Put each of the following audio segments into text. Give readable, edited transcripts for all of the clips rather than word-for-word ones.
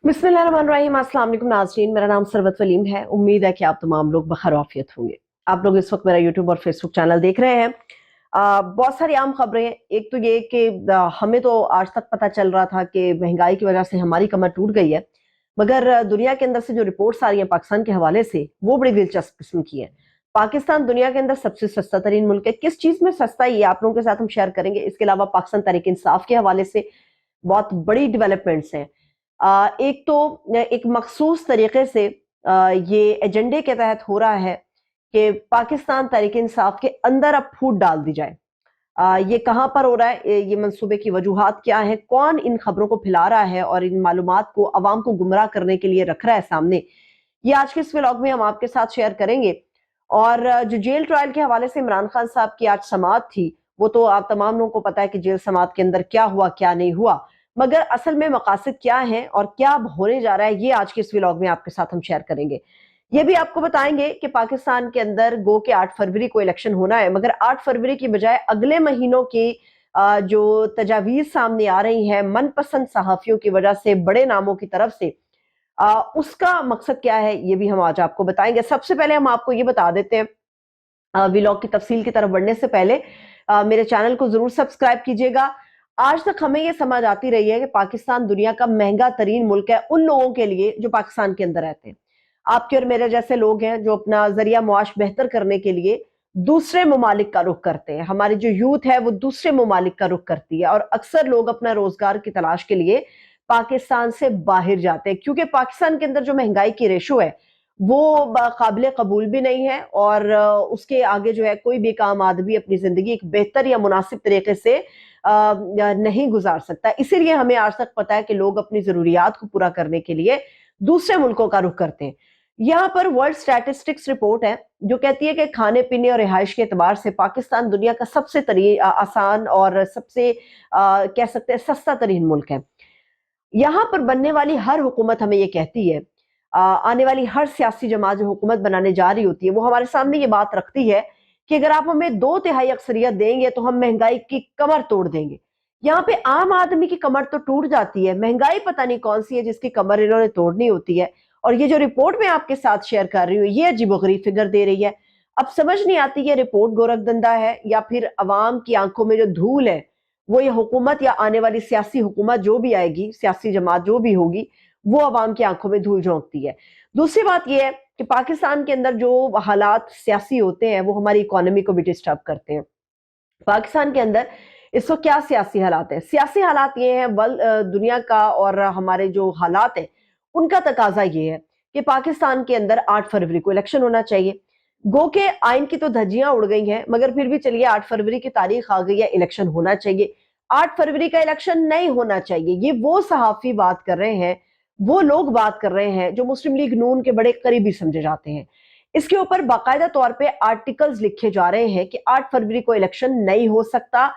बिस्मिल्लाहिर्रहमानिर्रहीम। अस्सलाम वालेकुम नाज़रीन, मेरा नाम सरवत वलीम है। उम्मीद है कि आप तमाम लोग बखैर-आफियत होंगे। आप लोग इस वक्त मेरा यूट्यूब और फेसबुक चैनल देख रहे हैं। बहुत सारी आम खबरें हैं। एक तो ये कि हमें तो आज तक पता चल रहा था कि महंगाई की वजह से हमारी कमर टूट गई है, मगर दुनिया के अंदर से जो रिपोर्ट्स आ रही हैं पाकिस्तान के हवाले से, वो बड़ी दिलचस्प किस्म की हैं। पाकिस्तान दुनिया के अंदर सबसे सस्ता तरीन मुल्क है। किस चीज़ में सस्ता है, ये आप लोगों के साथ हम शेयर करेंगे। इसके अलावा पाकिस्तान तहरीक इंसाफ के हवाले से बहुत बड़ी डेवलपमेंट्स हैं। एक तो एक मखसूस तरीके से ये एजेंडे के तहत हो रहा है कि पाकिस्तान तहरीक इंसाफ के अंदर अब फूट डाल दी जाए। ये कहाँ पर हो रहा है, ये मंसूबे की वजूहात क्या है, कौन इन खबरों को फैला रहा है और इन मालूमात को अवाम को गुमराह करने के लिए रख रहा है सामने, ये आज के इस व्लॉग में हम आपके साथ शेयर करेंगे। और जो जेल ट्रायल के हवाले से इमरान खान साहब की आज समाअत थी, वो तो आप तमाम लोगों को पता है कि जेल समाअत के अंदर क्या हुआ क्या नहीं हुआ, मगर असल में मकासद क्या है और क्या अब होने जा रहा है, ये आज के इस व्लॉग में आपके साथ हम शेयर करेंगे। ये भी आपको बताएंगे कि पाकिस्तान के अंदर गो के 8 फरवरी को इलेक्शन होना है, मगर 8 फरवरी की बजाय अगले महीनों की जो तजावीज सामने आ रही हैं मनपसंद सहाफियों की वजह से, बड़े नामों की तरफ से, उसका मकसद क्या है, ये भी हम आज आपको बताएंगे। सबसे पहले हम आपको ये बता देते हैं, व्लॉग की तफसील की तरफ बढ़ने से पहले मेरे चैनल को जरूर सब्सक्राइब कीजिएगा। आज तक हमें ये समझ आती रही है कि पाकिस्तान दुनिया का महंगा तरीन मुल्क है उन लोगों के लिए जो पाकिस्तान के अंदर रहते हैं। आपके और मेरे जैसे लोग हैं जो अपना जरिया मुआश बेहतर करने के लिए दूसरे ममालिक का रुख करते हैं। हमारी जो यूथ है वो दूसरे ममालिक का रुख करती है और अक्सर लोग अपना रोजगार की तलाश के लिए पाकिस्तान से बाहर जाते हैं, क्योंकि पाकिस्तान के अंदर जो महंगाई की रेशो है वो काबिल कबूल भी नहीं है और उसके आगे जो है कोई भी एक आम आदमी अपनी जिंदगी एक बेहतर या मुनासिब तरीके से नहीं गुजार सकता। इसीलिए हमें आज तक पता है कि लोग अपनी जरूरियात को पूरा करने के लिए दूसरे मुल्कों का रुख करते हैं। यहाँ पर वर्ल्ड स्टैटिस्टिक्स रिपोर्ट है जो कहती है कि खाने पीने और रिहाइश के एतबार से पाकिस्तान दुनिया का सबसे आसान और सबसे कह सकते हैं सस्ता तरीन मुल्क है। यहाँ पर बनने वाली हर हुकूमत हमें ये कहती है, आने वाली हर सियासी जमात जो हुकूमत बनाने जा रही होती है वो हमारे सामने ये बात रखती है कि अगर आप हमें 2/3 अक्सरियत देंगे तो हम महंगाई की कमर तोड़ देंगे। यहाँ पे आम आदमी की कमर तो टूट जाती है, महंगाई पता नहीं कौन सी है जिसकी कमर इन्होंने तोड़नी होती है। और ये जो रिपोर्ट मैं आपके साथ शेयर कर रही हूँ ये अजीबोगरीब फिगर दे रही है। अब समझ नहीं आती ये रिपोर्ट गोरखधंधा है या फिर अवाम की आंखों में जो धूल है वो ये हुकूमत या आने वाली सियासी हुकूमत जो भी आएगी, सियासी जमात जो भी होगी, वो अवाम की आंखों में धूल झोंकती है। दूसरी बात यह है कि पाकिस्तान के अंदर जो हालात सियासी होते हैं वो हमारी इकोनॉमी को भी डिस्टर्ब करते हैं। पाकिस्तान के अंदर इस वक्त क्या सियासी हालात है, सियासी हालात ये है दुनिया का और हमारे जो हालात है उनका तकाजा ये है कि पाकिस्तान के अंदर 8 फरवरी को इलेक्शन होना चाहिए। गो के आइन की तो धज्जियां उड़ गई हैं, मगर फिर भी चलिए 8 फरवरी की तारीख आ गई है, इलेक्शन होना चाहिए। 8 फरवरी का इलेक्शन नहीं होना चाहिए, ये वो सहाफी बात कर रहे हैं, वो लोग बात कर रहे हैं जो मुस्लिम लीग नून के बड़े करीबी समझे जाते हैं। इसके ऊपर बाकायदा तौर पे आर्टिकल्स लिखे जा रहे हैं कि 8 फरवरी को इलेक्शन नहीं हो सकता।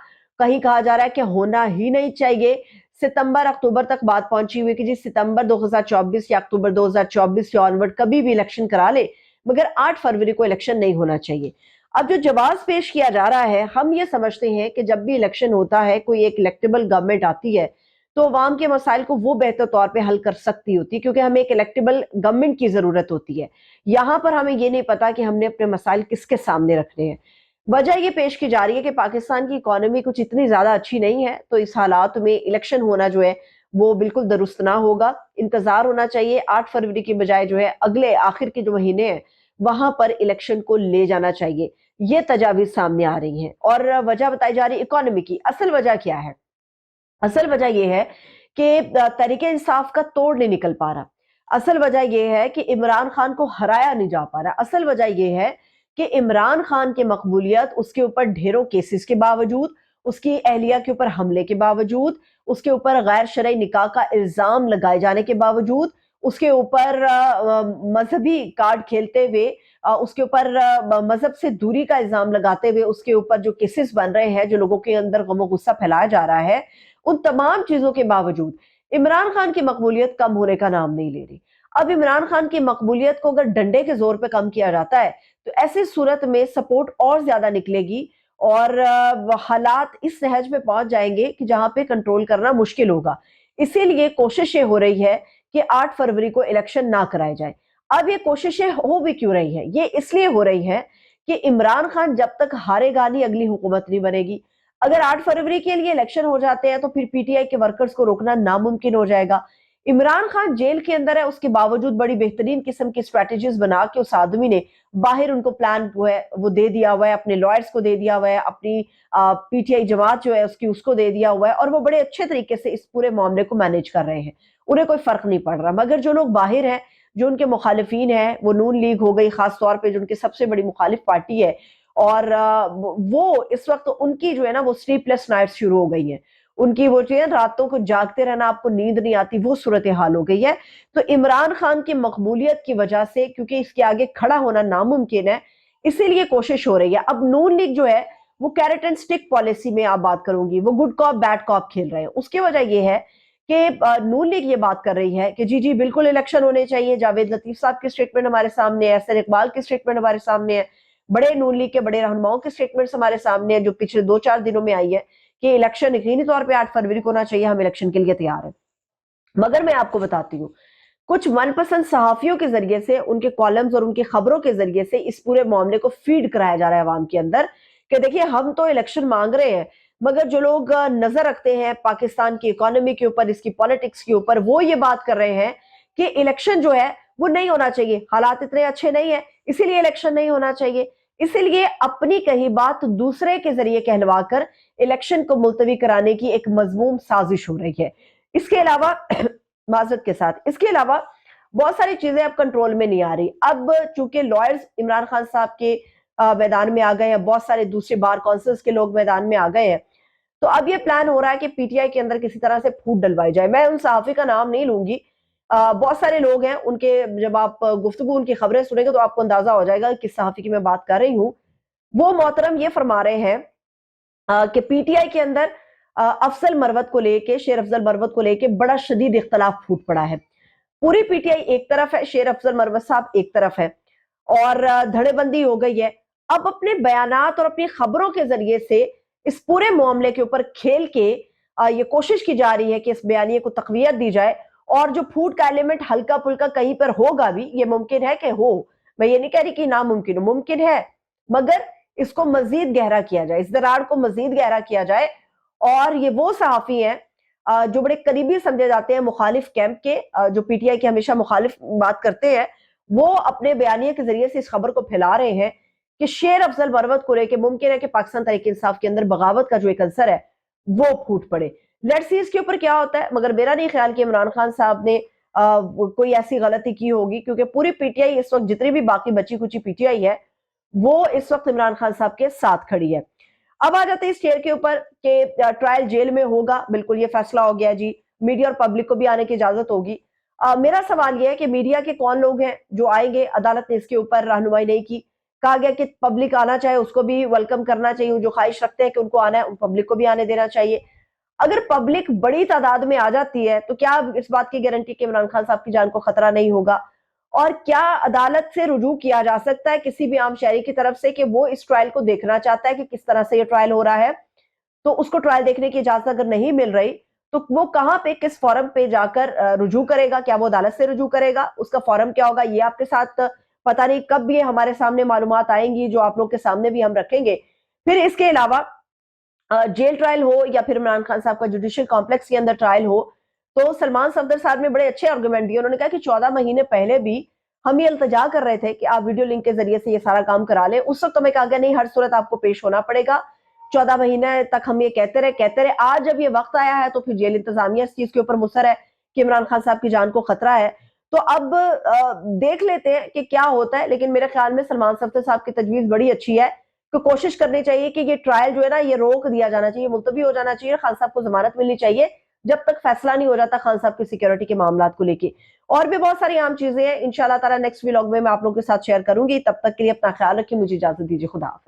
कहीं कहा जा रहा है कि होना ही नहीं चाहिए। सितंबर अक्टूबर तक बात पहुंची हुई कि जी सितंबर 2024 या अक्टूबर 2024 के ऑनवर्ड कभी भी इलेक्शन करा ले, मगर 8 फरवरी को इलेक्शन नहीं होना चाहिए। अब जो जवाब पेश किया जा रहा है, हम ये समझते हैं कि जब भी इलेक्शन होता है, कोई एक इलेक्टेबल गवर्नमेंट आती है, तो अवाम के मसाइल को वो बेहतर तौर पे हल कर सकती होती है, क्योंकि हमें एक इलेक्टेबल गवर्नमेंट की जरूरत होती है। यहां पर हमें ये नहीं पता कि हमने अपने मसाइल किसके सामने रखने हैं। वजह ये पेश की जा रही है कि पाकिस्तान की इकोनॉमी कुछ इतनी ज्यादा अच्छी नहीं है, तो इस हालात में इलेक्शन होना जो है वो बिल्कुल दुरुस्त ना होगा। इंतजार होना चाहिए, 8 फरवरी की बजाय जो है अगले आखिर के जो महीने हैं वहां पर इलेक्शन को ले जाना चाहिए। ये तजावीज सामने आ रही हैं और वजह बताई जा रही है इकोनॉमी की। असल वजह क्या है? असल वजह यह है कि तरीके इंसाफ का तोड़ नहीं निकल पा रहा। असल वजह यह है कि इमरान खान को हराया नहीं जा पा रहा। असल वजह यह है कि इमरान खान की मकबूलियत, उसके ऊपर ढेरों केसेस के बावजूद, उसकी अहलिया के ऊपर हमले के बावजूद, उसके ऊपर गैर शरई निकाह का इल्जाम लगाए जाने के बावजूद, उसके ऊपर मजहबी कार्ड खेलते हुए, उसके ऊपर मजहब से दूरी का इल्जाम लगाते हुए उसके ऊपर जो केसेस बन रहे हैं, जो लोगों के अंदर गम गुस्सा फैलाया जा रहा है, उन तमाम चीजों के बावजूद इमरान खान की मकबूलियत कम होने का नाम नहीं ले रही। अब इमरान खान की मकबूलियत को अगर डंडे के जोर पे कम किया जाता है तो ऐसी सूरत में सपोर्ट और ज्यादा निकलेगी और हालात इस नहज में पहुंच जाएंगे कि जहां पे कंट्रोल करना मुश्किल होगा। इसीलिए कोशिश ये हो रही है کہ 8 फरवरी को इलेक्शन ना कराए जाए। अब ये कोशिशें हो भी क्यों रही है? ये इसलिए हो रही है कि इमरान खान जब तक हारेगा नहीं, अगली हुकूमत नहीं बनेगी। अगर 8 फरवरी के लिए इलेक्शन हो जाते हैं तो फिर पीटीआई के वर्कर्स को रोकना नामुमकिन हो जाएगा। इमरान खान जेल के अंदर है, उसके बावजूद बड़ी बेहतरीन किस्म की स्ट्रेटेजीज बना के उस आदमी ने बाहर उनको प्लान जो है वो दे दिया हुआ है, अपने लॉयर्स को दे दिया हुआ है, अपनी पीटीआई जमात जो है उसकी उसको दे दिया हुआ है, और वो बड़े अच्छे तरीके से इस पूरे मामले को मैनेज कर रहे हैं। उन्हें कोई फर्क नहीं पड़ रहा। मगर जो लोग बाहर हैं, जो उनके मुखालिफिन हैं, वो नून लीग हो गई खास तौर पे, जो उनकी सबसे बड़ी मुखालिफ पार्टी है, और वो इस वक्त उनकी जो है ना वो स्लीपलेस नाइट्स शुरू हो गई है। उनकी वो जो है रातों को जागते रहना, आपको नींद नहीं आती, वो सूरत हाल हो गई है। तो इमरान खान की मकबूलियत की वजह से, क्योंकि इसके आगे खड़ा होना नामुमकिन है, इसीलिए कोशिश हो रही है। अब नून लीग जो है वो कैरेट एंड स्टिक पॉलिसी में आप बात करूंगी, वो गुड कॉप बैड कॉप खेल रहे हैं। उसकी वजह ये है कि नून लीग ये बात कर रही है कि जी जी बिल्कुल इलेक्शन होने चाहिए। जावेद लतीफ साहब की स्टेटमेंट हमारे सामने है, एहसन इकबाल की स्टेटमेंट हमारे सामने है, बड़े नून लीग के बड़े रहनुमाओं की स्टेटमेंट्स हमारे सामने है जो पिछले 2-4 दिनों में आई है कि इलेक्शन यकीनी तौर पे 8 फरवरी को होना चाहिए, हम इलेक्शन के लिए तैयार हैं। मगर मैं आपको बताती हूँ, कुछ मनपसंद सहाफियों के जरिए से, उनके कॉलम्स और उनकी खबरों के जरिए से इस पूरे मामले को फीड कराया जा रहा है अवाम के अंदर कि देखिए हम तो इलेक्शन मांग रहे हैं, मगर जो लोग नजर रखते हैं पाकिस्तान की इकोनॉमी के ऊपर, इसकी पॉलिटिक्स के ऊपर, वो ये बात कर रहे हैं कि इलेक्शन जो है वो नहीं होना चाहिए, हालात इतने अच्छे नहीं है, इसीलिए इलेक्शन नहीं होना चाहिए। इसीलिए अपनी कही बात दूसरे के जरिए कहलवा कर इलेक्शन को मुलतवी कराने की एक मजमूम साजिश हो रही है। इसके अलावा माजरत के साथ, इसके अलावा बहुत सारी चीजें अब कंट्रोल में नहीं आ रही। अब चूंकि लॉयर्स इमरान खान साहब के मैदान में आ गए हैं, बहुत सारे दूसरे बार काउंसिल्स के लोग मैदान में आ गए हैं, तो अब ये प्लान हो रहा है कि पीटीआई के अंदर किसी तरह से फूट डलवाई जाए। मैं उन सहाफी का नाम नहीं लूंगी, बहुत सारे लोग हैं उनके, जब आप गुफ्तगू उनकी खबरें सुनेंगे तो आपको अंदाजा हो जाएगा किस सहाफी की मैं बात कर रही हूँ। वो मोहतरम ये फरमा रहे हैं कि पीटीआई के अंदर अफजल मरवत को लेके, शेर अफजल मरवत को लेके बड़ा शदीद इख्तलाफ फूट पड़ा है। पूरी पीटीआई एक तरफ है, शेर अफजल मरवत साहब एक तरफ है, और धड़ेबंदी हो गई है। अब अपने बयानात और अपनी खबरों के जरिए से इस पूरे मामले के ऊपर खेल के ये कोशिश की जा रही है कि इस बयानिए को तकवीयत दी जाए, और जो फूट का एलिमेंट हल्का फुल्का कहीं पर होगा भी, ये मुमकिन है कि हो, मैं ये नहीं कह रही कि नामुमकिन हो, मुमकिन है, मगर इसको मजीद गहरा किया जाए, इस दरार को मजीद गहरा किया जाए। और ये वो सहाफी हैं जो बड़े करीबी समझे जाते हैं मुखालिफ कैंप के, जो पीटीआई के हमेशा मुखालिफ बात करते हैं, वो अपने बयानिए के जरिए से इस खबर को फैला रहे हैं कि शेर अफजल मरवत को लेकर मुमकिन है कि पाकिस्तान तहरीक इंसाफ के अंदर बगावत का जो एक अंसर है वो फूट पड़े। लेट्स सी इसके ऊपर क्या होता है, मगर मेरा नहीं ख्याल कि इमरान खान साहब ने कोई ऐसी गलती की होगी, क्योंकि पूरी पीटीआई इस वक्त, जितनी भी बाकी बची कुची पीटीआई है, वो इस वक्त इमरान खान साहब के साथ खड़ी है। अब आ जाते हैं इस शेयर के ऊपर कि ट्रायल जेल में होगा, बिल्कुल ये फैसला हो गया जी, मीडिया और पब्लिक को भी आने की इजाजत होगी। मेरा सवाल यह है कि मीडिया के कौन लोग हैं जो आएंगे, अदालत ने इसके ऊपर रहनुमाई नहीं की, कहा गया कि पब्लिक आना चाहे उसको भी वेलकम करना चाहिए, जो ख्वाहिश रखते हैं कि उनको आना है उन पब्लिक को भी आने देना चाहिए। अगर पब्लिक बड़ी तादाद में आ जाती है तो क्या इस बात की गारंटी कि इमरान खान साहब की जान को खतरा नहीं होगा? और क्या अदालत से रुजू किया जा सकता है किसी भी आम शहरी की तरफ से कि वो इस ट्रायल को देखना चाहता है कि किस तरह से ये ट्रायल हो रहा है, तो उसको ट्रायल देखने की इजाजत अगर नहीं मिल रही तो वो कहां पे, किस फोरम पे जाकर रुजू करेगा? क्या वो अदालत से रुजू करेगा? उसका फोरम क्या होगा, ये आपके साथ पता नहीं कब ये हमारे सामने मालूमात आएंगी, जो आप लोग के सामने भी हम रखेंगे। फिर इसके अलावा जेल ट्रायल हो या फिर इमरान खान साहब का जुडिशियल कॉम्प्लेक्स के अंदर ट्रायल हो, तो सलमान सफदर साहब ने बड़े अच्छे आर्गुमेंट दिए। उन्होंने कहा कि 14 महीने पहले भी हम ये इल्तजा कर रहे थे कि आप वीडियो लिंक के जरिए से ये सारा काम करा लें। उस वक्त हमें कहा गया नहीं, हर सूरत आपको पेश होना पड़ेगा। 14 महीने तक हम ये कहते रहे। आज जब ये वक्त आया है तो फिर जेल इंतजामिया इस चीज के ऊपर मुसर है कि इमरान खान साहब की जान को खतरा है। तो अब देख लेते हैं कि क्या होता है। लेकिन मेरे ख्याल में सलमान सफदर साहब की तजवीज बड़ी अच्छी है कि कोशिश करनी चाहिए कि ये ट्रायल जो है ना ये रोक दिया जाना चाहिए, मुलतवी हो जाना चाहिए, खान साहब को जमानत मिलनी चाहिए जब तक फैसला नहीं हो जाता खान साहब की सिक्योरिटी के मामला को लेके। और भी बहुत सारी आम चीजें हैं, इंशाल्लाह ताला नेक्स्ट व्लॉग में मैं आप लोगों के साथ शेयर करूंगी। तब तक के लिए अपना ख्याल रखिए, मुझे इजाजत दीजिए, खुदा हाफिज़।